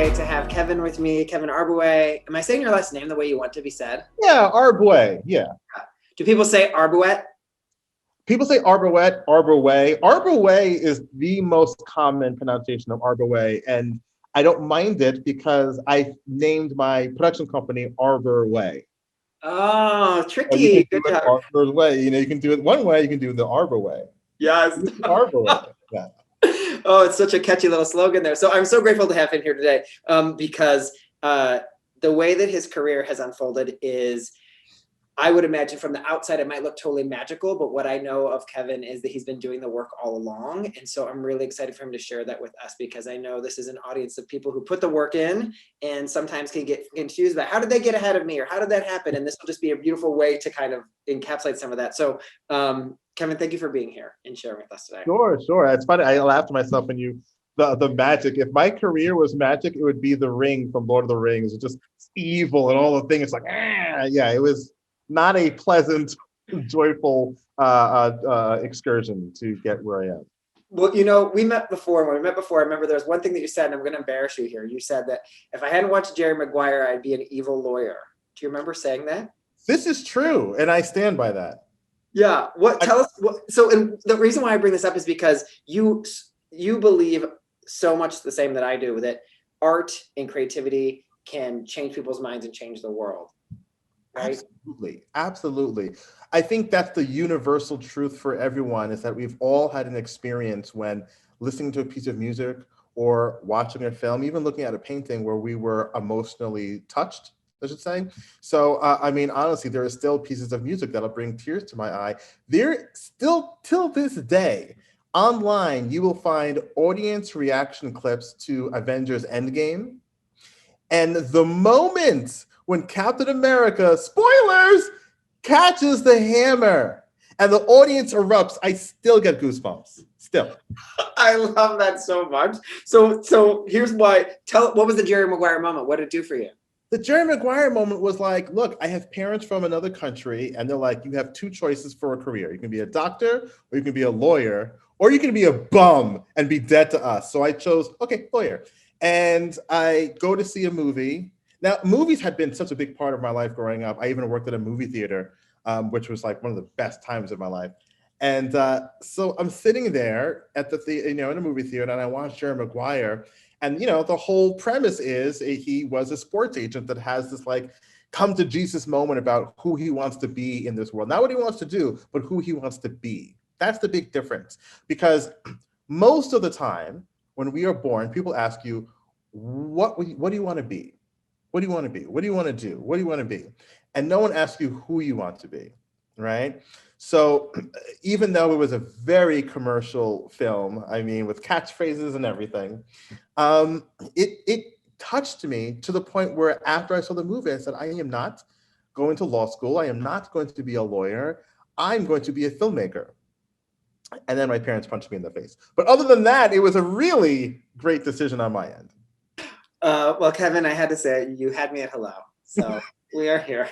today to have Kevin with me, Kevin Arbouet. Am I saying your last name the way you want to be said? Yeah, Arbouet, yeah. Do people say Arbouet? People say Arbouet, Arbouet. Arbouet is the most common pronunciation of Arbouet, and I don't mind it because I named my production company Arbouet. Oh, So you tricky. can Good do it job. Arbor way. You can do it one way. You can do it the Arbor way. Yes. Arbor way. Yeah. Oh, it's such a catchy little slogan there. So I'm so grateful to have him here today because the way that his career has unfolded is, I would imagine from the outside, it might look totally magical, but what I know of Kevin is that he's been doing the work all along. And so I'm really excited for him to share that with us, because I know this is an audience of people who put the work in and sometimes can get confused about how did they get ahead of me or how did that happen? And this will just be a beautiful way to kind of encapsulate some of that. So Kevin, thank you for being here and sharing with us today. Sure. It's funny. I laughed to myself when the magic. If my career was magic, it would be the ring from Lord of the Rings. It's just evil and all the things. It's like, yeah, it was not a pleasant, joyful excursion to get where I am. Well, you know, we met before. When we met before, I remember there was one thing that you said, and I'm going to embarrass you here. You said that if I hadn't watched Jerry Maguire, I'd be an evil lawyer. Do you remember saying that? This is true, and I stand by that. Yeah. Tell us. So, and the reason why I bring this up is because you believe so much the same that I do, that art and creativity can change people's minds and change the world. Right? Absolutely. I think that's the universal truth for everyone, is that we've all had an experience when listening to a piece of music or watching a film, even looking at a painting, where we were emotionally touched, I should say. So, I mean, honestly, there are still pieces of music that'll bring tears to my eye. There still, till this day, online, you will find audience reaction clips to Avengers Endgame. And the moment when Captain America, spoilers, catches the hammer and the audience erupts, I still get goosebumps. Still. I love that so much. So here's why. What was the Jerry Maguire moment? What did it do for you? The Jerry Maguire moment was like, look, I have parents from another country, and they're like, you have two choices for a career. You can be a doctor, or you can be a lawyer, or you can be a bum and be dead to us. So I chose, okay, lawyer. And I go to see a movie. Now, movies had been such a big part of my life growing up. I even worked at a movie theater, which was like one of the best times of my life. And so I'm sitting there at the in a movie theater, and I watch Jerry Maguire. And the whole premise is he was a sports agent that has this like come to Jesus moment about who he wants to be in this world. Not what he wants to do, but who he wants to be. That's the big difference. Because most of the time when we are born, people ask you, what do you want to be? What do you want to be? What do you want to do? What do you want to be? And no one asks you who you want to be, right? So even though it was a very commercial film, I mean, with catchphrases and everything, it touched me to the point where after I saw the movie, I said, I am not going to law school. I am not going to be a lawyer. I'm going to be a filmmaker. And then my parents punched me in the face. But other than that, it was a really great decision on my end. Well, Kevin, I had to say, you had me at hello. So we are here.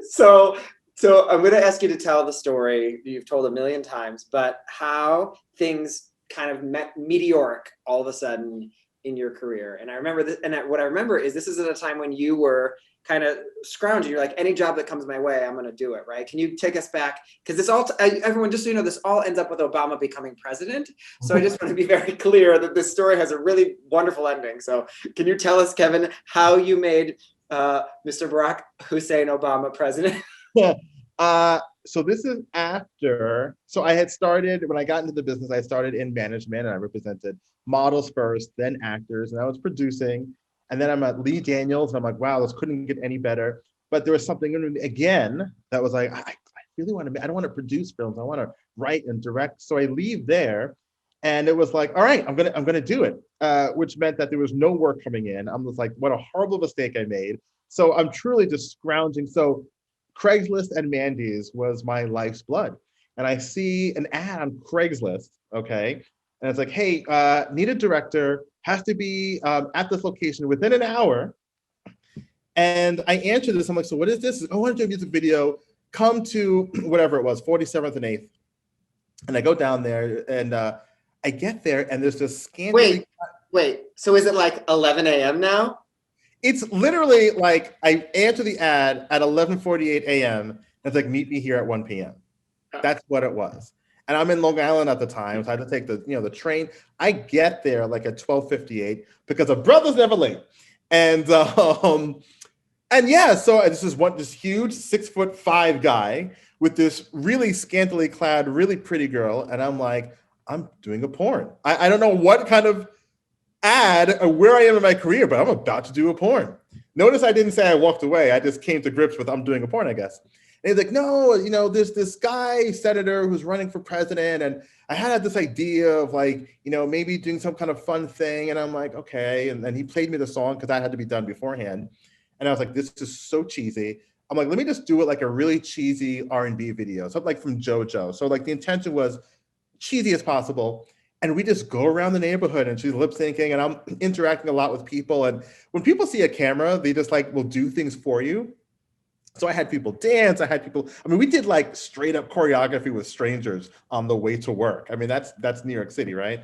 So I'm going to ask you to tell the story you've told a million times, but how things kind of meteoric all of a sudden in your career. And I remember this, and what I remember is this is at a time when you were kind of scrounging. You're like, any job that comes my way, I'm going to do it, right? Can you take us back? Because this all, everyone, just so you know, this all ends up with Obama becoming president. So I just want to be very clear that this story has a really wonderful ending. So can you tell us, Kevin, how you made Mr. Barack Hussein Obama president? Yeah. So this is after, so I had started, when I got into the business, I started in management, and I represented models first, then actors, and I was producing. And then I'm at Lee Daniels, and I'm like, wow, this couldn't get any better. But there was something in me again that was like, I really want to, I don't want to produce films. I want to write and direct. So I leave there, and it was like, all right, I'm gonna do it, which meant that there was no work coming in. I'm just like, what a horrible mistake I made. So I'm truly just scrounging. So Craigslist and Mandy's was my life's blood. And I see an ad on Craigslist, okay? And it's like, hey, need a director, has to be at this location within an hour. And I answered this, I'm like, so what is this? I want to do a music video, come to whatever it was, 47th and 8th. And I go down there, and I get there, and there's this scandal. Wait, Wait, so is it like 11 a.m. now? It's literally like I answer the ad at 11:48 a.m. It's like meet me here at 1 p.m. That's what it was. And I'm in Long Island at the time, so I had to take the train. I get there like at 12:58 because a brother's never late. And yeah, so this is this huge 6'5" guy with this really scantily clad, really pretty girl, and I'm like, I'm doing a porn. I don't know what kind of ad or where I am in my career, but I'm about to do a porn. Notice I didn't say I walked away. I just came to grips with I'm doing a porn, I guess. And he's like, no, there's this guy, senator, who's running for president. And I had this idea of like, maybe doing some kind of fun thing. And I'm like, okay. And then he played me the song because that had to be done beforehand. And I was like, this is so cheesy. I'm like, let me just do it like a really cheesy R&B video, something like from JoJo. So like the intention was cheesy as possible. And we just go around the neighborhood and she's lip syncing and I'm interacting a lot with people. And when people see a camera, they just like will do things for you. So I had people dance. We did like straight up choreography with strangers on the way to work. I mean, that's New York City, right?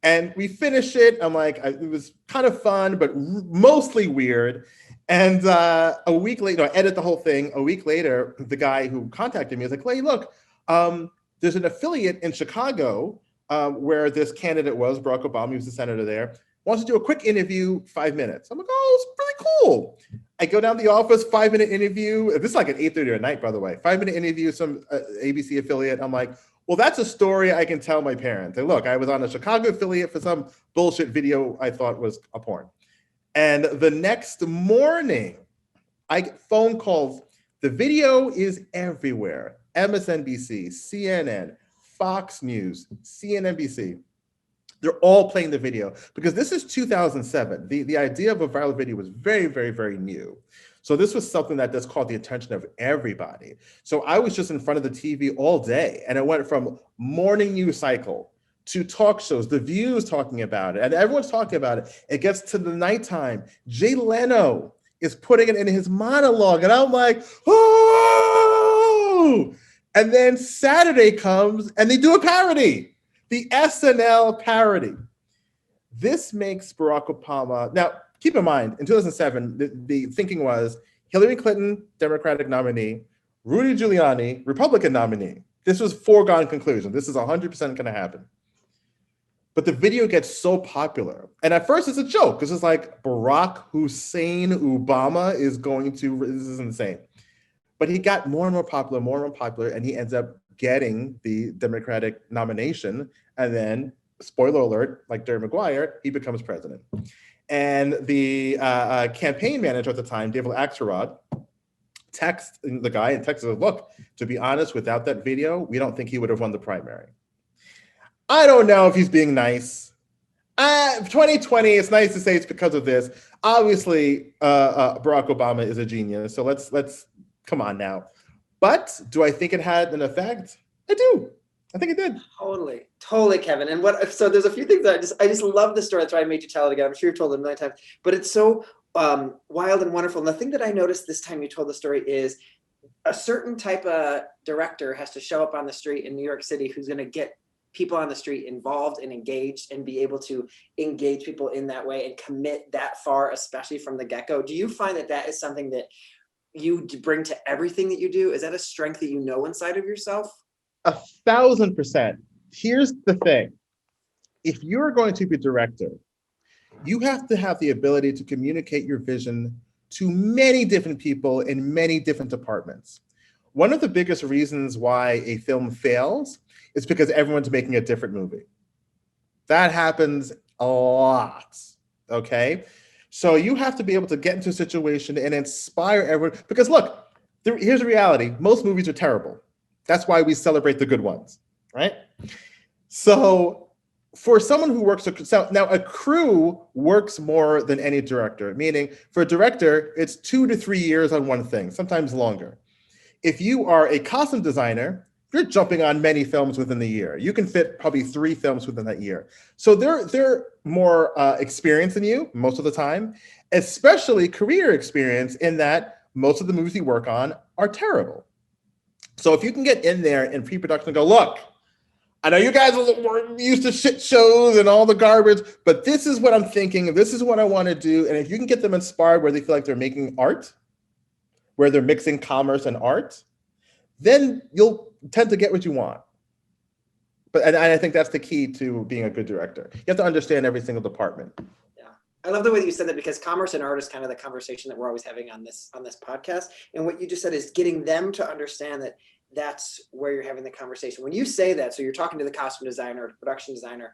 And we finished it. I'm like, it was kind of fun, but mostly weird. And a week later, I edit the whole thing. A week later, the guy who contacted me was like, hey, look, there's an affiliate in Chicago where this candidate was, Barack Obama, he was the senator there, wants to do a quick interview, 5 minutes. I'm like, oh, it's really cool. I go down to the office, 5-minute interview. This is like at 8:30 at night, by the way. 5-minute interview, some ABC affiliate. I'm like, well, that's a story I can tell my parents. And look, I was on a Chicago affiliate for some bullshit video I thought was a porn. And the next morning, I get phone calls. The video is everywhere. MSNBC, CNN, Fox News, CNNBC. They're all playing the video because this is 2007. The idea of a viral video was very, very, very new. So this was something that just caught the attention of everybody. So I was just in front of the TV all day and it went from morning news cycle to talk shows, The View's talking about it, and everyone's talking about it. It gets to the nighttime. Jay Leno is putting it in his monologue and I'm like, oh! And then Saturday comes and they do a parody. The SNL parody. This makes Barack Obama, now keep in mind, in 2007, the thinking was Hillary Clinton, Democratic nominee, Rudy Giuliani, Republican nominee. This was foregone conclusion. This is 100% gonna happen. But the video gets so popular. And at first it's a joke, because it's like Barack Hussein Obama is this is insane. But he got more and more popular, and he ends up getting the Democratic nomination. And then, spoiler alert, like Jerry Maguire, he becomes president. And the campaign manager at the time, David Axelrod, texts the guy and texts him, look, to be honest, without that video, we don't think he would have won the primary. I don't know if he's being nice. 2020, it's nice to say it's because of this. Obviously, Barack Obama is a genius. So let's come on now. But do I think it had an effect? I do. I think it did. Totally, Kevin. And so there's a few things that I just love the story. That's why I made you tell it again. I'm sure you've told it a million times, but it's so wild and wonderful. And the thing that I noticed this time you told the story is a certain type of director has to show up on the street in New York City who's going to get people on the street involved and engaged and be able to engage people in that way and commit that far, especially from the get-go. Do you find that is something that you bring to everything that you do? Is that a strength that you know inside of yourself? 1,000%. Here's the thing. If you're going to be a director, you have to have the ability to communicate your vision to many different people in many different departments. One of the biggest reasons why a film fails is because everyone's making a different movie. That happens a lot, okay? So you have to be able to get into a situation and inspire everyone. Because look, here's the reality. Most movies are terrible. That's why we celebrate the good ones, right? So for someone who works, now a crew works more than any director, meaning for a director, it's 2 to 3 years on one thing, sometimes longer. If you are a costume designer, you're jumping on many films within the year. You can fit probably 3 films within that year. So they're more experienced than you most of the time, especially career experience in that most of the movies you work on are terrible. So if you can get in there in pre-production and go, look, I know you guys were used to shit shows and all the garbage, but this is what I'm thinking. This is what I want to do. And if you can get them inspired where they feel like they're making art, where they're mixing commerce and art, then you'll tend to get what you want. And I think that's the key to being a good director. You have to understand every single department. Yeah, I love the way that you said that, because commerce and art is kind of the conversation that we're always having on this podcast. And what you just said is getting them to understand that that's where you're having the conversation. When you say that, so you're talking to the costume designer or production designer,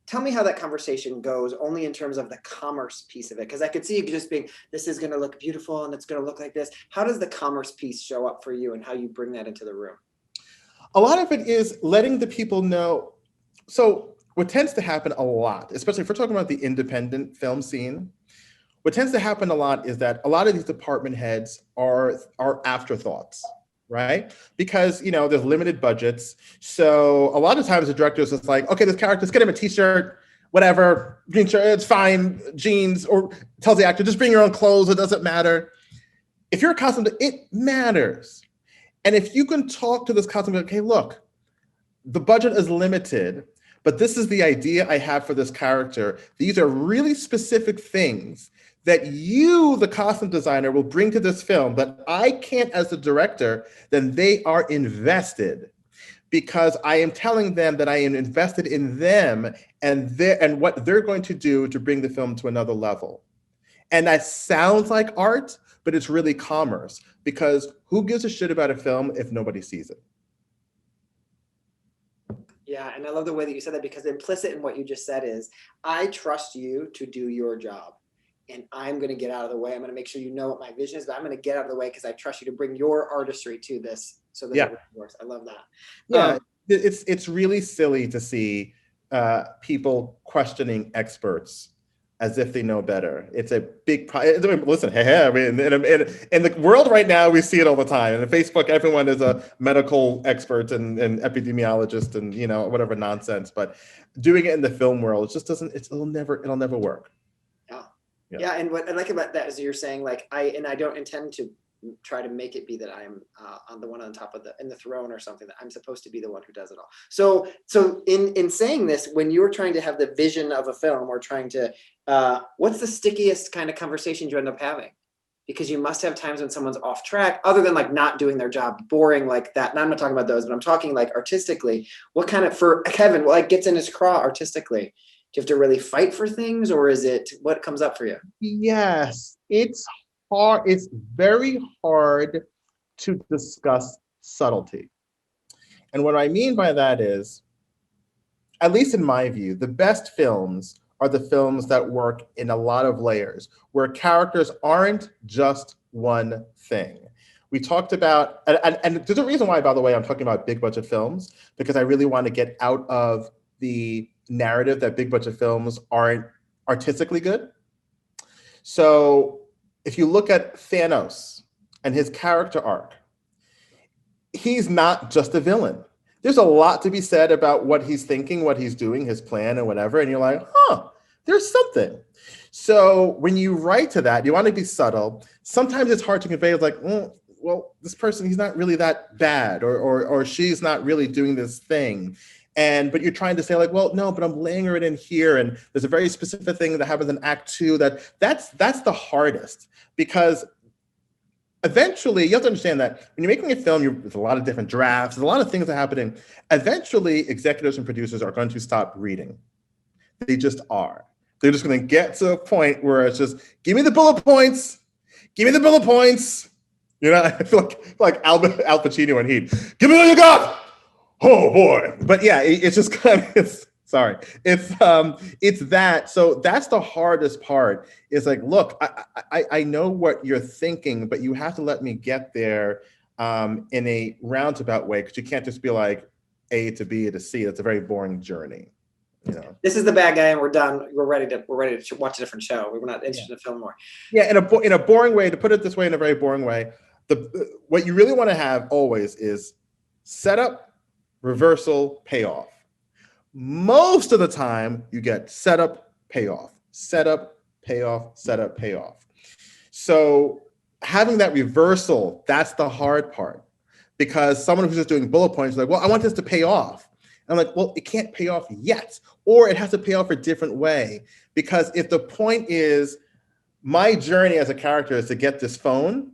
tell me how that conversation goes, only in terms of the commerce piece of it. Because I could see it just being, this is going to look beautiful and it's going to look like this. How does the commerce piece show up for you and how you bring that into the room? A lot of it is letting the people know. So what tends to happen a lot, especially if we're talking about the independent film scene, what tends to happen a lot is that a lot of these department heads are afterthoughts, right? Because, you know, there's limited budgets. So a lot of times the director is just like, okay, this character, let's get him a t-shirt, whatever, green shirt, it's fine, jeans, or tells the actor, just bring your own clothes, it doesn't matter. If you're a costume, it matters. And if you can talk to this costume, okay, look, the budget is limited, but this is the idea I have for this character. These are really specific things that you, the costume designer, will bring to this film that I can't as the director, then they are invested, because I am telling them that I am invested in them and what they're going to do to bring the film to another level. And that sounds like art, but it's really commerce, because who gives a shit about a film if nobody sees it? Yeah, and I love the way that you said that, because implicit in what you just said is, I trust you to do your job, and I'm going to get out of the way. I'm going to make sure you know what my vision is, but I'm going to get out of the way because I trust you to bring your artistry to this so that it works. I love that. Yeah, it's really silly to see people questioning experts as if they know better. It's a big problem. Listen, I mean, in the world right now, we see it all the time. And on Facebook, everyone is a medical expert and epidemiologist and, you know, whatever nonsense. But doing it in the film world, it just doesn't. It'll never work. Yeah, and what I like about that is you're saying, like, I don't intend to try to make it be that I'm on the one on top of the throne or something, that I'm supposed to be the one who does it all. So in saying this, when you're trying to have the vision of a film or trying to, what's the stickiest kind of conversation you end up having? Because you must have times when someone's off track, other than like not doing their job, boring like that. And I'm not talking about those, but I'm talking like artistically. What kind of, for Kevin, what gets in his craw artistically? Do you have to really fight for things, or is it, what comes up for you? Yes, it's hard. It's very hard to discuss subtlety. And what I mean by that is, at least in my view, the best films are the films that work in a lot of layers, where characters aren't just one thing. We talked about, and there's a reason why, by the way, I'm talking about big budget films, because I really want to get out of the narrative that big budget films aren't artistically good. So if you look at Thanos and his character arc, he's not just a villain. There's a lot to be said about what he's thinking, what he's doing, his plan and whatever. And you're like, there's something. So when you write to that, you want to be subtle. Sometimes it's hard to convey. It's like, well, this person, he's not really that bad, or she's not really doing this thing. But you're trying to say like, well, no, but I'm laying it in here. And there's a very specific thing that happens in Act 2 that's the hardest, because eventually you have to understand that when you're making a film, there's a lot of different drafts, there's a lot of things that are happening. Eventually, executives and producers are going to stop reading. They just are. They're just going to get to a point where it's just, give me the bullet points. Give me the bullet points. You know, I feel like Al Pacino in Heat. Give me what you got. Oh boy. But yeah, it's just kind of, it's that. So that's the hardest part, is like, look, I know what you're thinking, but you have to let me get there in a roundabout way, because you can't just be like A to B to C. That's a very boring journey. You know? This is the bad guy and we're done. We're ready to watch a different show. We're not interested in film more. Yeah, in a boring way, to put it this way, in a very boring way, what you really want to have always is setup, reversal, payoff. Most of the time, you get setup, payoff, setup, payoff, setup, payoff. So having that reversal, that's the hard part, because someone who's just doing bullet points is like, well, I want this to pay off. I'm like, well, it can't pay off yet, or it has to pay off a different way. Because if the point is my journey as a character is to get this phone,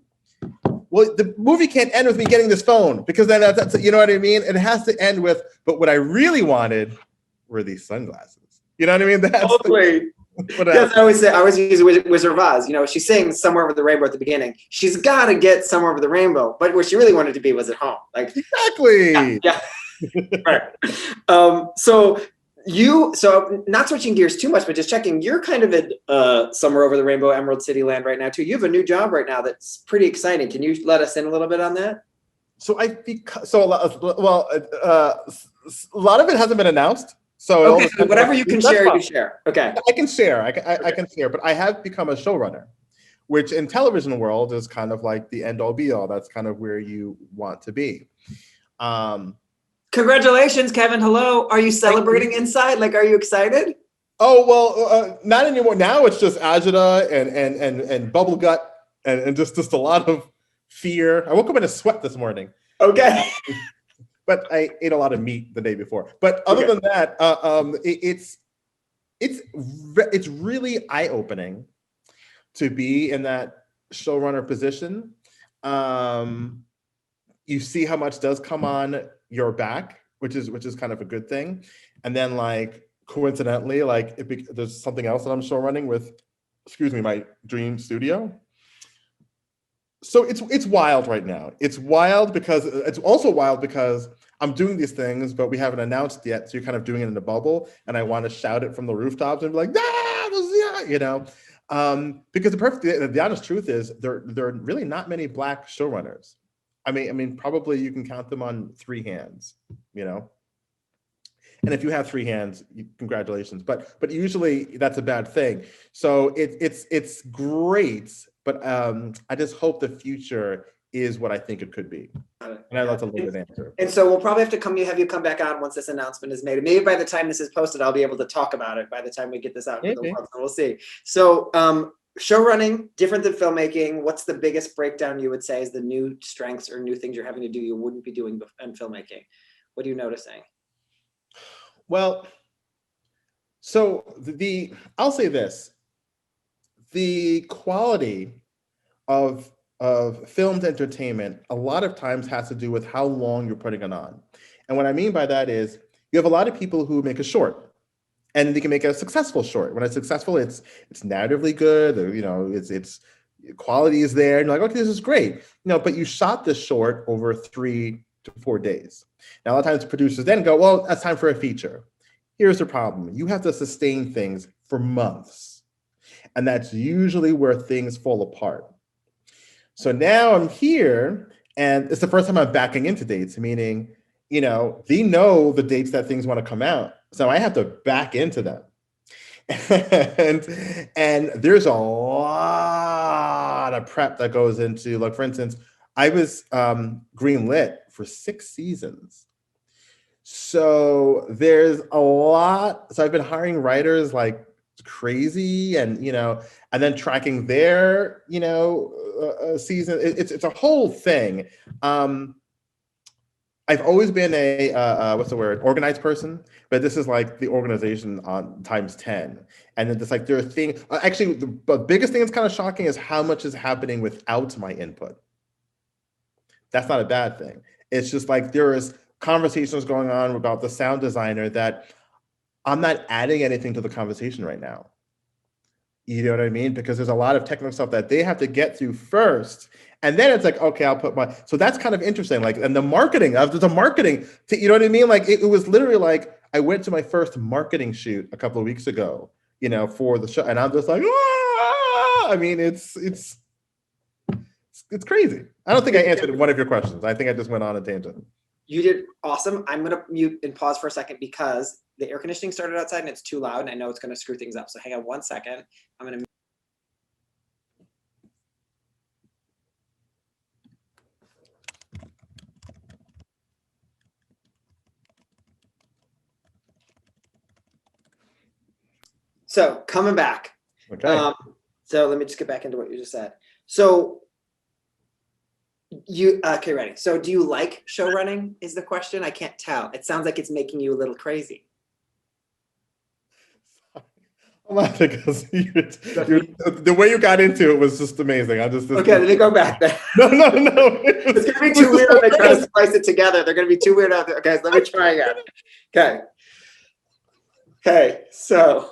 well, the movie can't end with me getting this phone, because then that's you know what I mean? It has to end with, but what I really wanted were these sunglasses. You know what I mean? That's Totally. Yes, I always use Wizard of Oz. You know, she's saying somewhere over the rainbow at the beginning. She's got to get somewhere over the rainbow, but where she really wanted to be was at home. Like exactly. Yeah. Right. So not switching gears too much, but just checking. You're kind of at somewhere over the rainbow, Emerald City land right now too. You have a new job right now that's pretty exciting. Can you let us in a little bit on that? So a lot of it hasn't been announced. So okay, so whatever you can share, you share. Okay, I can share. I can share, but I have become a showrunner, which in television world is kind of like the end all be all. That's kind of where you want to be. Congratulations, Kevin. Hello. Are you celebrating inside? Like, are you excited? Oh well, not anymore. Now it's just agita and bubble gut and just a lot of fear. I woke up in a sweat this morning. Okay. But I ate a lot of meat the day before. But other than that, it's really eye-opening to be in that showrunner position. You see how much does come on your back, which is kind of a good thing. And then like coincidentally, like there's something else that I'm showrunning with, my dream studio. So it's wild right now. It's also wild because I'm doing these things, but we haven't announced yet. So you're kind of doing it in a bubble, and I want to shout it from the rooftops and be like, you know, because the honest truth is there are really not many Black showrunners. I mean, probably you can count them on 3 hands, you know. And if you have 3 hands, congratulations. But usually that's a bad thing. So it's great. But I just hope the future is what I think it could be. And that's a loaded answer. And so we'll probably have to have you come back on once this announcement is made. And maybe by the time this is posted, I'll be able to talk about it by the time we get this out into the world. So we'll see. So show running, different than filmmaking. What's the biggest breakdown you would say is the new strengths or new things you're having to do you wouldn't be doing in filmmaking? What are you noticing? Well, so I'll say this. The quality of filmed entertainment a lot of times has to do with how long you're putting it on. And what I mean by that is you have a lot of people who make a short and they can make a successful short. When it's successful, it's narratively good, or, you know, it's quality is there, and you're like, okay, this is great. You know, but you shot this short over 3 to 4 days. Now, a lot of times producers then go, well, that's time for a feature. Here's the problem. You have to sustain things for months. And that's usually where things fall apart. So now I'm here, and it's the first time I'm backing into dates, meaning, you know, they know the dates that things want to come out. So I have to back into them. and there's a lot of prep that goes into, like, for instance, I was greenlit for 6 seasons. So there's a lot. So I've been hiring writers like crazy, and, you know, and then tracking their, you know, season. It's a whole thing. I've always been a what's the word, organized person, but this is like the organization on times 10. And then it's like there are things. Actually, the biggest thing that's kind of shocking is how much is happening without my input. That's not a bad thing. It's just like there is conversations going on about the sound designer that I'm not adding anything to the conversation right now. You know what I mean? Because there's a lot of technical stuff that they have to get through first. And then it's like, okay, I'll put my, so that's kind of interesting. Like, and the marketing, there's a marketing, you know what I mean? Like it was literally like, I went to my first marketing shoot a couple of weeks ago, you know, for the show. And I'm just like, ah! I mean, it's crazy. I don't think I answered one of your questions. I think I just went on a tangent. You did awesome. I'm going to mute and pause for a second because the air conditioning started outside and it's too loud and I know it's going to screw things up. So hang on one second. I'm going to. So coming back. Okay. So let me just get back into what you just said. So Okay, ready. So do you like show running is the question? I can't tell. It sounds like it's making you a little crazy. I'm laughing because the way you got into it was just amazing. Okay, let me go back then. No, no, no. It's gonna be too weird when they try to splice it together. They're gonna be too weird out there. Okay, so let me try again. Okay. Okay, so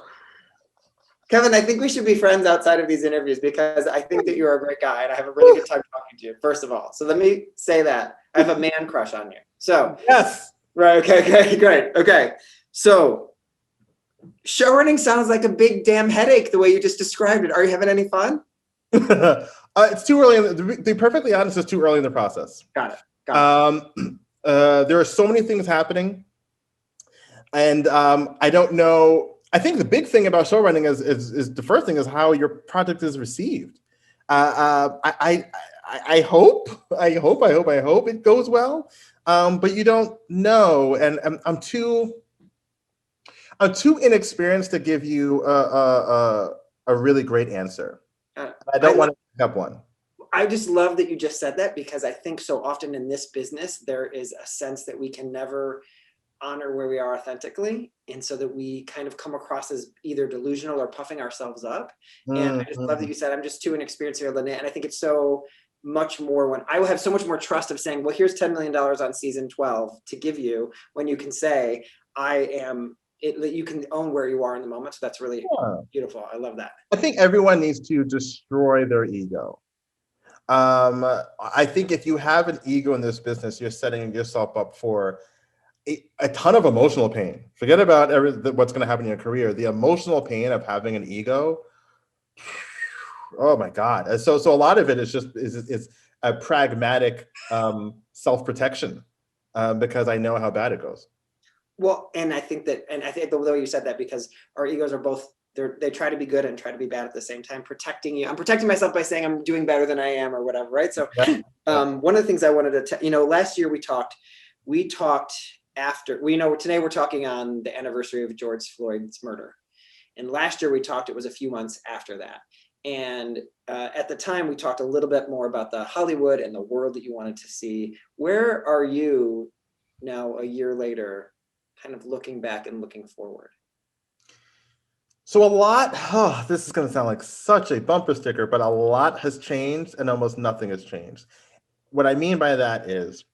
Kevin, I think we should be friends outside of these interviews because I think that you're a great guy and I have a really good time talking to you, first of all. So let me say that. I have a man crush on you. So Yes. right, okay, great. Okay. So show running sounds like a big damn headache the way you just described it. Are you having any fun? It's too early. To be perfectly honest, it's too early in the process. Got it. There are so many things happening, and I don't know. I think the big thing about show running is the first thing is how your project is received. I hope it goes well, but you don't know, and I'm too inexperienced to give you a really great answer. I don't want to pick up one. I just love that you just said that because I think so often in this business, there is a sense that we can never honor where we are authentically. And so that we kind of come across as either delusional or puffing ourselves up. And I just love that you said, I'm just too inexperienced here, Lynette. And I think it's so much more when I will have so much more trust of saying, well, here's $10 million on season 12 to give you when you can say, you can own where you are in the moment. So that's really beautiful. I love that. I think everyone needs to destroy their ego. I think if you have an ego in this business, you're setting yourself up for a ton of emotional pain. Forget about what's going to happen in your career. The emotional pain of having an ego. Oh my God. So a lot of it is just is a pragmatic self-protection because I know how bad it goes. Well, and I think the way you said that, because our egos are both, they try to be good and try to be bad at the same time, protecting you. I'm protecting myself by saying I'm doing better than I am or whatever, right? So one of the things I wanted to last year we talked after, today we're talking on the anniversary of George Floyd's murder. And last year we talked, it was a few months after that. And at the time we talked a little bit more about the Hollywood and the world that you wanted to see. Where are you now a year later, kind of looking back and looking forward? So a lot, this is going to sound like such a bumper sticker, but a lot has changed and almost nothing has changed. What I mean by that is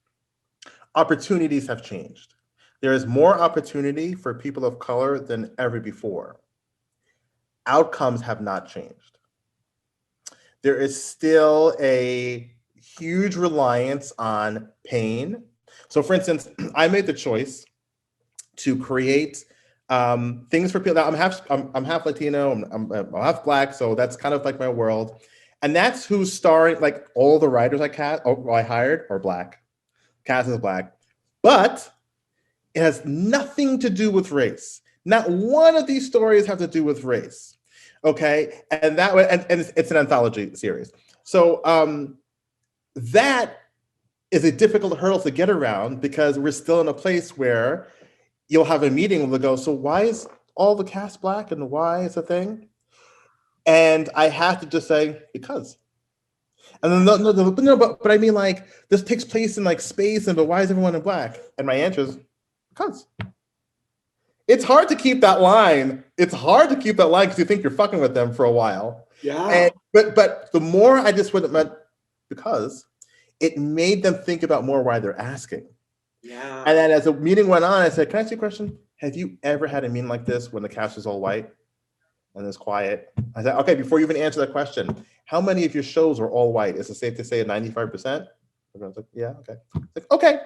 opportunities have changed. There is more opportunity for people of color than ever before. Outcomes have not changed. There is still a huge reliance on pain. So for instance, I made the choice to create things for people. Now I'm half Latino, I'm half Black, so that's kind of like my world. And that's who's starring, like all the writers I hired are Black. Cast is Black. But it has nothing to do with race. Not one of these stories have to do with race. Okay, and it's an anthology series. So that is a difficult hurdle to get around because we're still in a place where you'll have a meeting and they'll go, so why is all the cast Black and why is a thing? And I have to just say, because. And then no, but I mean, like, this takes place in like space, but why is everyone in Black? And my answer is because. It's hard to keep that line. It's hard to keep that line because you think you're fucking with them for a while. Yeah. But the more I just went because it made them think about more why they're asking. Yeah. And then as the meeting went on, I said, can I ask you a question? Have you ever had a meeting like this when the cast is all white and it's quiet? I said, okay, before you even answer that question, how many of your shows are all white? Is it safe to say 95%? Everyone's like, yeah, okay. It's like, okay.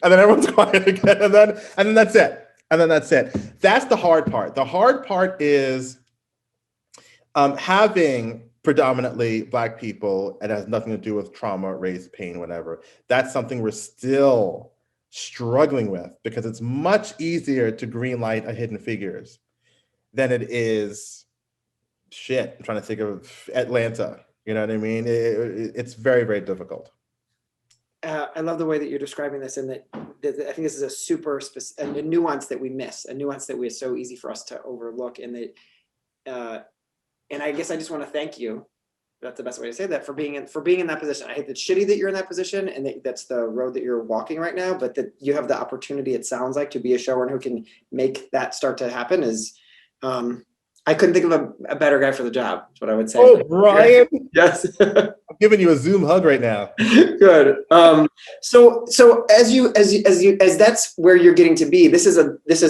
And then everyone's quiet again. And then that's it. And then that's it. That's the hard part. The hard part is having predominantly Black people, and it has nothing to do with trauma, race, pain, whatever. That's something we're still struggling with because it's much easier to greenlight a Hidden Figures than it is, I'm trying to think of Atlanta. You know what I mean? It's very, very difficult. I love the way that you're describing this, and that I think this is a super specific, a nuance that we miss, a nuance that is so easy for us to overlook. And that, and I guess I just want to thank you that's the best way to say that, for being in that position. I hate that shitty that you're in that position and that's the road that you're walking right now, but that you have the opportunity, it sounds like, to be a showrunner who can make that start to happen is, I couldn't think of a better guy for the job. That's what I would say. Oh, Brian. Yes. I'm giving you a Zoom hug right now. Good. So as that's where you're getting to be, this is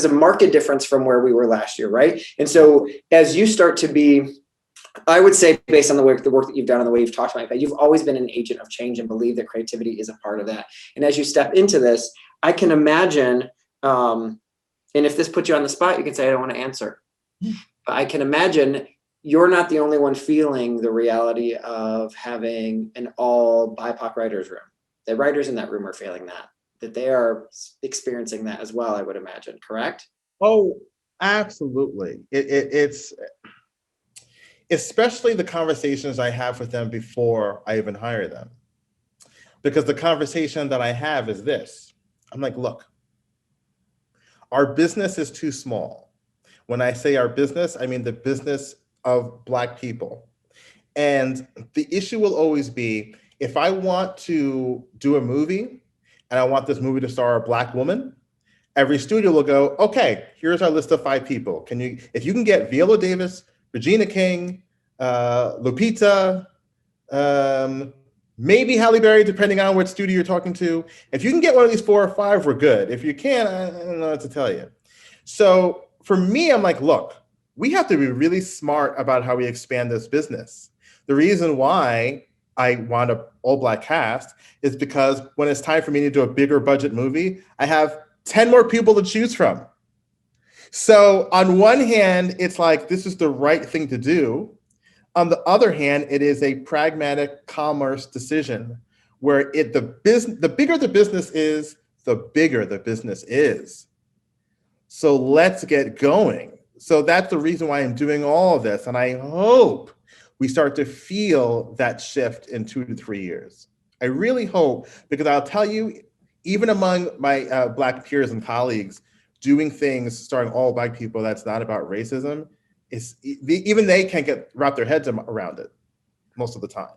a market difference from where we were last year, right? And so as you start to be, I would say, based on the work that you've done and the way you've talked about it, you've always been an agent of change and believe that creativity is a part of that. And as you step into this, I can imagine, and if this puts you on the spot, you can say, I don't want to answer. But I can imagine you're not the only one feeling the reality of having an all BIPOC writers room. The writers in that room are feeling that they are experiencing that as well, I would imagine, correct? Oh, absolutely. It's especially the conversations I have with them before I even hire them. Because the conversation that I have is this. I'm like, look, our business is too small. When I say our business, I mean the business of Black people. And the issue will always be, if I want to do a movie and I want this movie to star a Black woman, every studio will go, okay, here's our list of 5 people. If you can get Viola Davis, Regina King, Lupita, maybe Halle Berry, depending on what studio you're talking to. If you can get one of these 4 or 5, we're good. If you can't, I don't know what to tell you. So for me, I'm like, look, we have to be really smart about how we expand this business. The reason why I want an all-Black cast is because when it's time for me to do a bigger budget movie, I have 10 more people to choose from. So on one hand, it's like, this is the right thing to do. On the other hand, it is a pragmatic commerce decision where the bigger the business is, the bigger the business is. So let's get going. So that's the reason why I'm doing all of this. And I hope we start to feel that shift in 2 to 3 years. I really hope, because I'll tell you, even among my Black peers and colleagues, doing things starring all Black people that's not about racism, even they can't wrap their heads around it most of the time.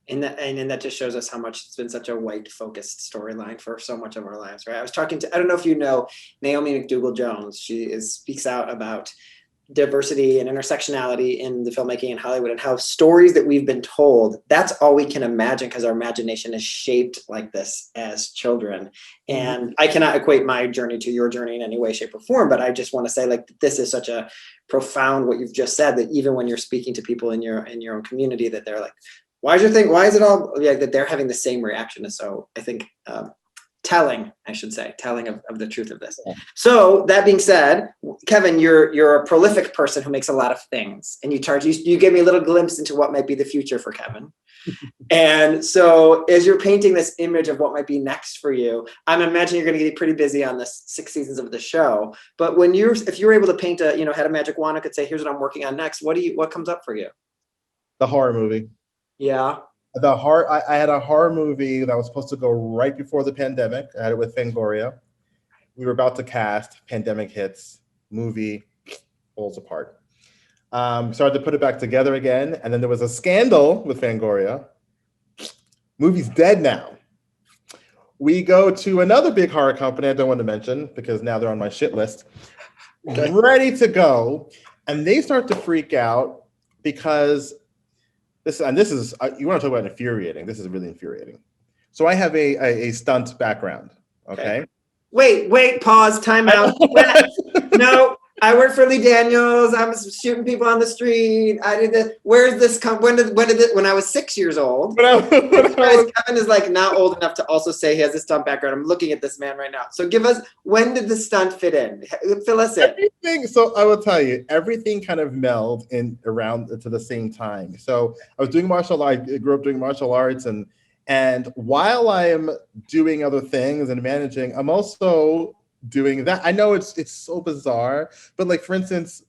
And that just shows us how much it's been such a white-focused storyline for so much of our lives, right? I was talking to, I don't know if you know, Naomi McDougall-Jones. She speaks out about diversity and intersectionality in the filmmaking in Hollywood and how stories that we've been told, that's all we can imagine because our imagination is shaped like this as children. And I cannot equate my journey to your journey in any way, shape, or form, but I just want to say, like, this is such a profound, what you've just said, that even when you're speaking to people in your own community, that they're like, why is it all, yeah, that they're having the same reaction. So I think telling of the truth of this. Yeah. So that being said, Kevin, you're a prolific person who makes a lot of things, and you gave me a little glimpse into what might be the future for Kevin. And so as you're painting this image of what might be next for you, I'm imagining you're going to get pretty busy on the 6 seasons of the show. But if you're able to paint had a magic wand, I could say, here's what I'm working on next. What comes up for you? The horror movie. Yeah. I had a horror movie that was supposed to go right before the pandemic. I had it with Fangoria. We were about to cast, pandemic hits, movie falls apart. Started to put it back together again, and then there was a scandal with Fangoria. Movie's dead now. We go to another big horror company I don't want to mention because now they're on my shit list. Ready to go, and they start to freak out because this is you want to talk about infuriating. This is really infuriating. So I have a stunt background. Okay. Wait, pause, time out. No, I work for Lee Daniels. I'm shooting people on the street. I did this. Where's this come? When I was 6 years old. Kevin is like not old enough to also say he has a stunt background. I'm looking at this man right now. So when did the stunt fit in? Fill us in. Everything. So I will tell you, everything kind of melded in around to the same time. So I was doing martial arts. I grew up doing martial arts, and while I'm doing other things and managing, I'm also doing that. I know it's so bizarre, but like, for instance,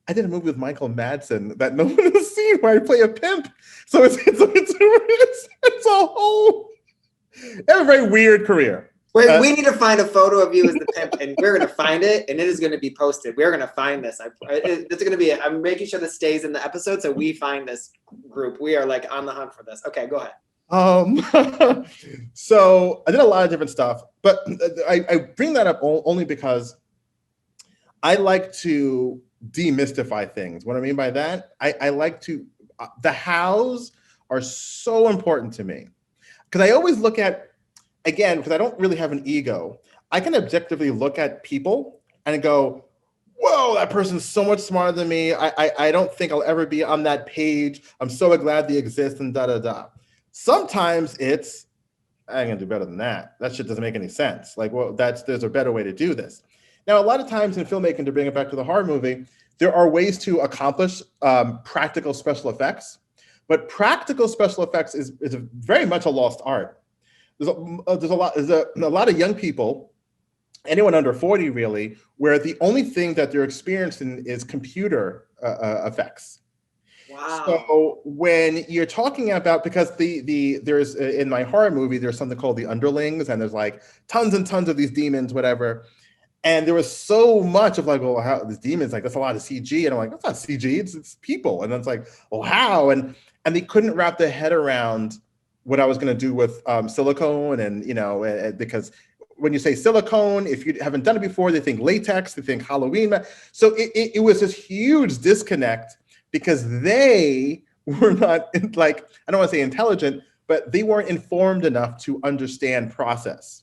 I did a movie with Michael Madsen that no one has seen where I play a pimp. So it's a whole, I have a very weird career. We need to find a photo of you as the pimp, and we're going to find it, and it is going to be posted. We're going to find this. It's going to be, I'm making sure this stays in the episode, so we find this group. We are like on the hunt for this. Okay, go ahead. So I did a lot of different stuff, but I bring that up only because I like to demystify things. What I mean by that, I like to, the hows are so important to me. Because I always look at, again, because I don't really have an ego, I can objectively look at people and go, whoa, that person's so much smarter than me. I don't think I'll ever be on that page. I'm so glad they exist and da-da-da. Sometimes it's, I'm gonna do better than that. That shit doesn't make any sense. Like, well, there's a better way to do this. Now, a lot of times in filmmaking, to bring it back to the horror movie, there are ways to accomplish practical special effects, but practical special effects is very much a lost art. There's a lot of young people, anyone under 40 really, where the only thing that they're experiencing is computer effects. Wow. So when you're talking about, because there's in my horror movie, there's something called the underlings, and there's like tons and tons of these demons, whatever. And there was so much of like, well, how these demons, like that's a lot of CG. And I'm like, that's not CG, it's people. And then it's like, well, how? And they couldn't wrap their head around what I was going to do with silicone. And, you know, because when you say silicone, if you haven't done it before, they think latex, they think Halloween. So it was this huge disconnect because they were not like, I don't want to say intelligent, but they weren't informed enough to understand process.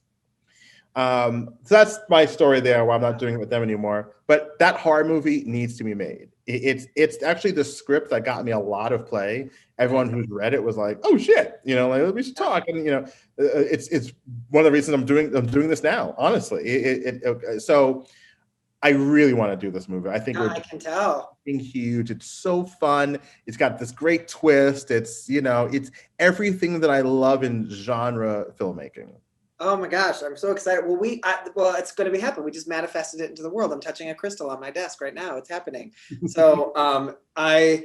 So that's my story there, why I'm not doing it with them anymore. But that horror movie needs to be made. It's actually the script that got me a lot of play. Everyone who's read it was like, "Oh shit," you know, like we should talk. And you know, it's one of the reasons I'm doing this now. Honestly, so I really want to do this movie. I think I can tell. Huge. It's so fun. It's got this great twist. It's, you know, it's everything that I love in genre filmmaking. Oh my gosh, I'm so excited. Well, well, it's going to be happening. We just manifested it into the world. I'm touching a crystal on my desk right now. It's happening. So I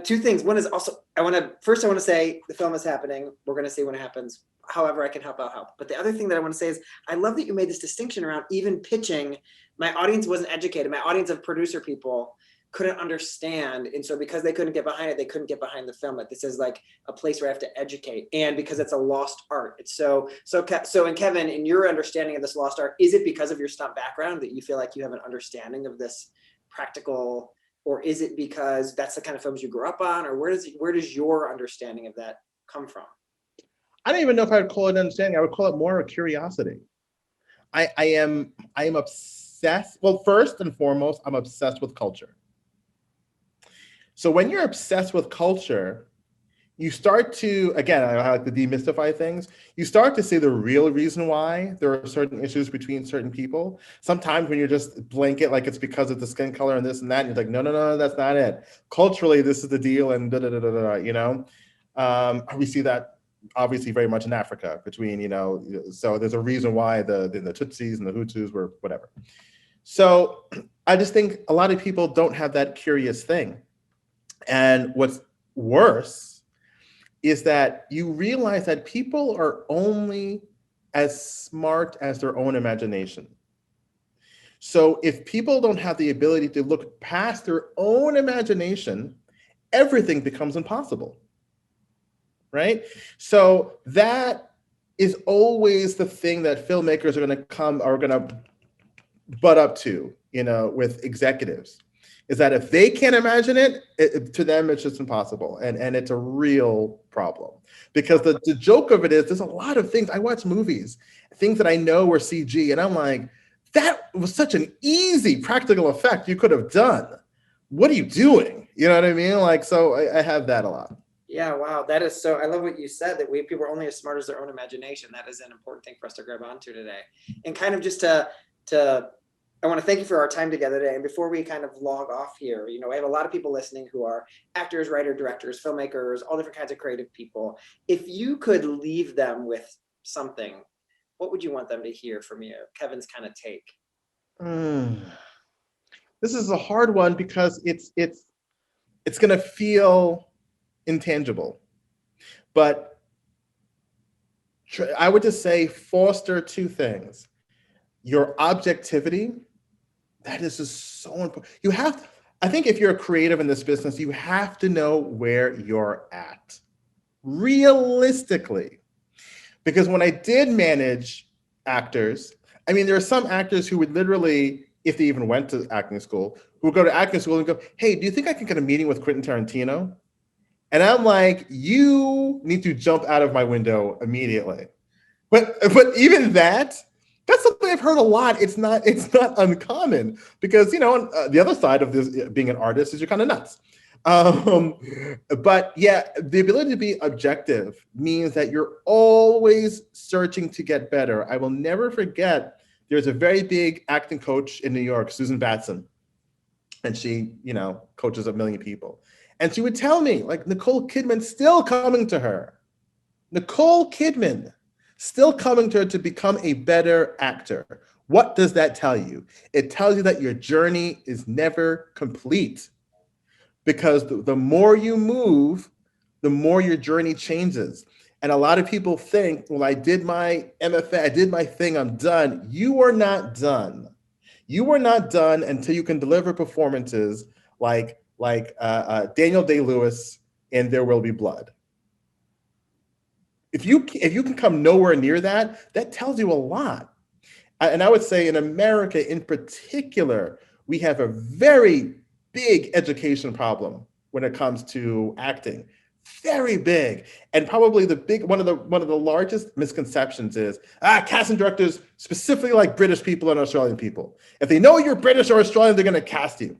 two things. One is also, I want to say the film is happening. We're going to see when it happens. However I can help, I'll help. But the other thing that I want to say is I love that you made this distinction around even pitching. My audience wasn't educated. My audience of producer people couldn't understand, and so because they couldn't get behind it, they couldn't get behind the film. Like this is like a place where I have to educate, and because it's a lost art. It's so. And Kevin, in your understanding of this lost art, is it because of your stunt background that you feel like you have an understanding of this practical, or is it because that's the kind of films you grew up on, or where does your understanding of that come from? I don't even know if I would call it understanding. I would call it more a curiosity. I am obsessed. Well, first and foremost, I'm obsessed with culture. So when you're obsessed with culture, you start to, again, I like to demystify things. You start to see the real reason why there are certain issues between certain people. Sometimes when you're just blanket, like it's because of the skin color and this and that, and you're like, no, that's not it. Culturally, this is the deal, and you know? We see that obviously very much in Africa between, you know, so there's a reason why the Tutsis and the Hutus were whatever. So I just think a lot of people don't have that curious thing. And what's worse is that you realize that people are only as smart as their own imagination. So if people don't have the ability to look past their own imagination, everything becomes impossible, right? So that is always the thing that filmmakers are going to butt up to, you know, with executives. Is that if they can't imagine it, to them, it's just impossible. And it's a real problem. Because the joke of it is, there's a lot of things, I watch movies, things that I know were CG, and I'm like, that was such an easy practical effect you could have done. What are you doing? You know what I mean? Like, so I have that a lot. Yeah, wow, that is so, I love what you said, that people are only as smart as their own imagination. That is an important thing for us to grab onto today. And kind of just I want to thank you for our time together today. And before we kind of log off here, you know, we have a lot of people listening who are actors, writers, directors, filmmakers, all different kinds of creative people. If you could leave them with something, what would you want them to hear from you? Kevin's kind of take. This is a hard one because it's going to feel intangible. But I would just say foster two things. Your objectivity, that is just so important. You have to, I think if you're a creative in this business, you have to know where you're at, realistically. Because when I did manage actors, I mean, there are some actors who would literally, if they even went to acting school, who would go to acting school and go, hey, do you think I can get a meeting with Quentin Tarantino? And I'm like, you need to jump out of my window immediately. But even that's something I've heard a lot. It's not uncommon because, you know, the other side of this being an artist is you're kind of nuts. But yeah, the ability to be objective means that you're always searching to get better. I will never forget, there's a very big acting coach in New York, Susan Batson, and she, you know, coaches a million people. And she would tell me, like, Nicole Kidman's still coming to her. Nicole Kidman still coming to her to become a better actor. What does that tell you? It tells you that your journey is never complete. Because the more you move, the more your journey changes. And a lot of people think, well, I did my MFA, I did my thing, I'm done. You are not done. You are not done until you can deliver performances like Daniel Day-Lewis in There Will Be Blood. If you can come nowhere near that, that tells you a lot. And I would say in America in particular, we have a very big education problem when it comes to acting. Very big. And probably one of the largest misconceptions is casting directors specifically like British people and Australian people. If they know you're British or Australian, they're going to cast you.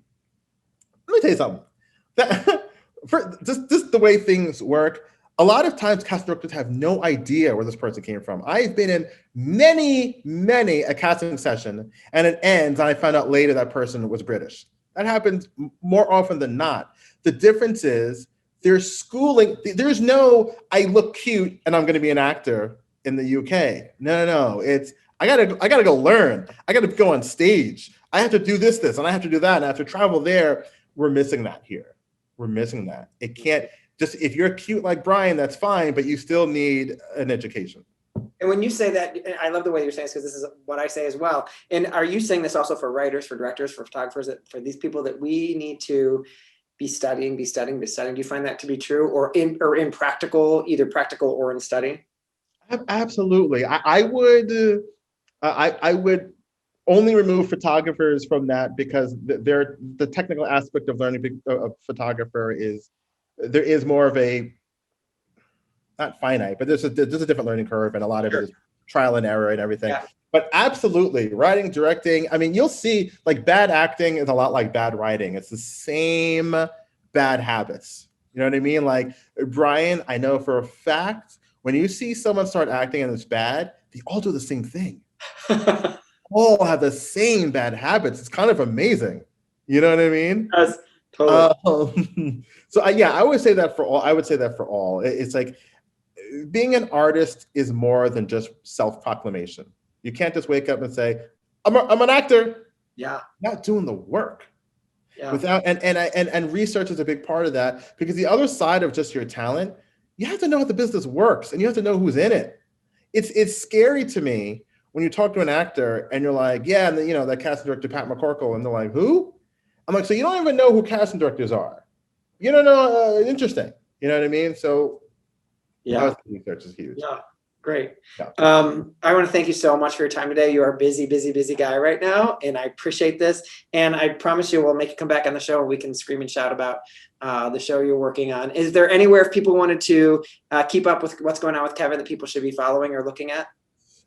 Let me tell you something. For just the way things work, a lot of times casting directors have no idea where this person came from. I've been in many a casting session and it ends and I found out later that person was British. That happens more often than not. The difference is there's schooling. There's no, I look cute and I'm going to be an actor in the UK. No. It's, I gotta go learn. I gotta go on stage. I have to do this, and I have to do that. And I have to travel there. We're missing that here. We're missing that. It can't just, if you're cute like Brian, that's fine, but you still need an education. And when you say that, I love the way you're saying this because this is what I say as well. And are you saying this also for writers, for directors, for photographers, that for these people that we need to be studying? Do you find that to be true, or in practical, either practical or in study? Absolutely. I would only remove photographers from that because the technical aspect of learning a photographer is, there is more of a, not finite, but there's a different learning curve, and a lot of it is trial and error and everything. Yeah. But absolutely, writing, directing, I mean, you'll see, like, bad acting is a lot like bad writing. It's the same bad habits. You know what I mean? Like, Brian, I know for a fact, when you see someone start acting and it's bad, they all do the same thing. All have the same bad habits. It's kind of amazing. You know what I mean? Yes, totally. So yeah, I would say that for all. I would say that for all. It's like, being an artist is more than just self-proclamation. You can't just wake up and say, I'm an actor. Yeah. Not doing the work. Yeah. Without, and research is a big part of that, because the other side of just your talent, you have to know how the business works and you have to know who's in it. It's scary to me when you talk to an actor and you're like, yeah, and then, you know, that casting director, Pat McCorkle, and they're like, who? I'm like, so you don't even know who casting directors are. You don't know, interesting. You know what I mean? So yeah, research is huge. Yeah, great. Yeah. I want to thank you so much for your time today. You are a busy guy right now, and I appreciate this. And I promise you, we'll make you come back on the show and we can scream and shout about the show you're working on. Is there anywhere, if people wanted to keep up with what's going on with Kevin, that people should be following or looking at?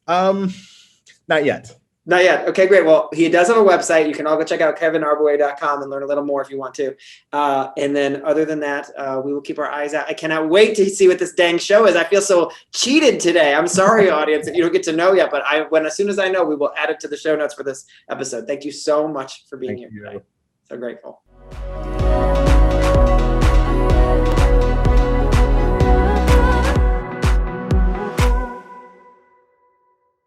Not yet. Not yet. Okay, great. Well, he does have a website. You can all go check out kevinarbouet.com and learn a little more if you want to. And then other than that, we will keep our eyes out. I cannot wait to see what this dang show is. I feel so cheated today. I'm sorry, audience, if you don't get to know yet, but as soon as I know, we will add it to the show notes for this episode. Thank you so much for being here today. So grateful.